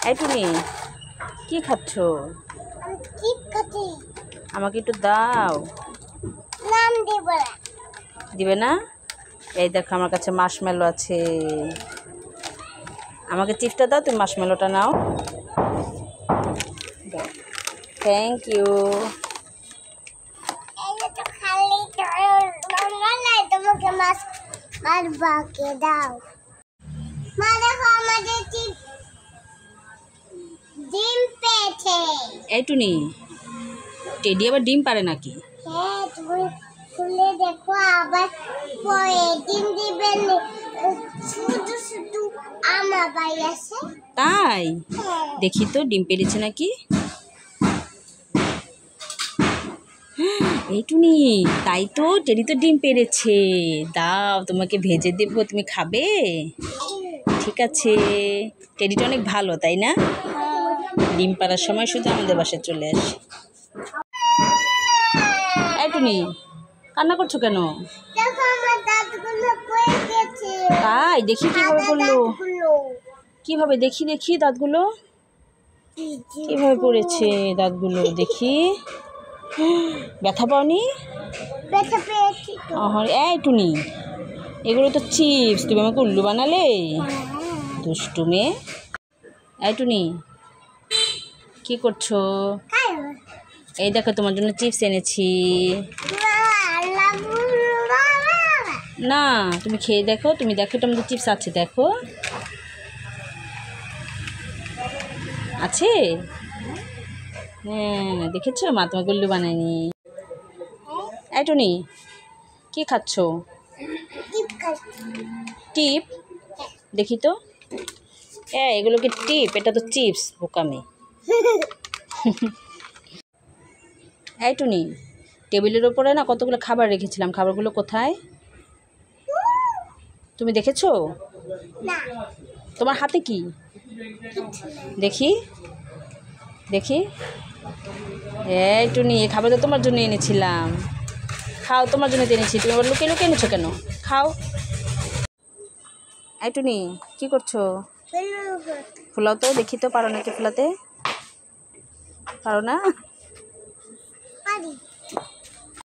এই টুনি কি খাচ্ছ? আমাকে একটু দাও। দিবে না? এই দেখো আমার কাছে মাশমেলো আছে, আমাকে চিপসটা দাও, তুমি মাশমেলোটা নাও। Thank you. এই টুনি, টেডি আবার ডিম পারে নাকি? হ্যাঁ, তুমি খুলে দেখো, আবার পরে ডিম দিবেন। শুধু শুধু আমার বাড়ি আছে। তাই? দেখি তো ডিম পেরেছে নাকি। এই টুনি, তাই তো, টেডি তো ডিম পেরেছে। দাও, তোমাকে ভেজে দেবো, তুমি খাবে? ঠিক আছে। টেডিটা অনেক ভালো, তাই না? ডিম পাড়ার সময় শুধু আমাদের বাসায় চলে আসে। এই টুনি, কান্না করছো কেন? তাই? দেখি কিভাবে পড়লো। কিভাবে? দেখি দেখি দাঁতগুলো কিভাবে পড়েছে। দাঁতগুলো দেখি। ব্যথা পাওনি? এই টুনি, এগুলো তো চিপস, তুমি আমাকে উল্লু বানালে। দুষ্টু মেয়ে। এই টুনি, কি করছো? এই দেখো, তোমার জন্য চিপস এনেছি। না, তুমি খেয়ে দেখো, তুমি দেখো এটার মধ্যে চিপস আছে, দেখো আছে। হ্যাঁ, দেখেছো, মা তোমাকে উল্লু বানায়নি। এই টুনি, কি খাচ্ছ? টিপ? দেখি তো। এগুলো কি টিপ? এটা তো চিপস, বোকামি। এই টুনি, টেবিলের ওপরে না কতগুলো খাবার রেখেছিলাম, খাবারগুলো কোথায়? তুমি দেখেছো? তোমার হাতে কি? দেখি দেখি। এই টুনি, এই খাবার তো তোমার জন্য এনেছিলাম। খাও, তোমার জন্য তো এনেছি, তুমি আবার লুকিয়ে লুকিয়ে এনেছো কেন? খাও। এই টুনি, কি করছো? ফুলাও তো, দেখি তো, পারো নাকি ফুলাতে? পারো না?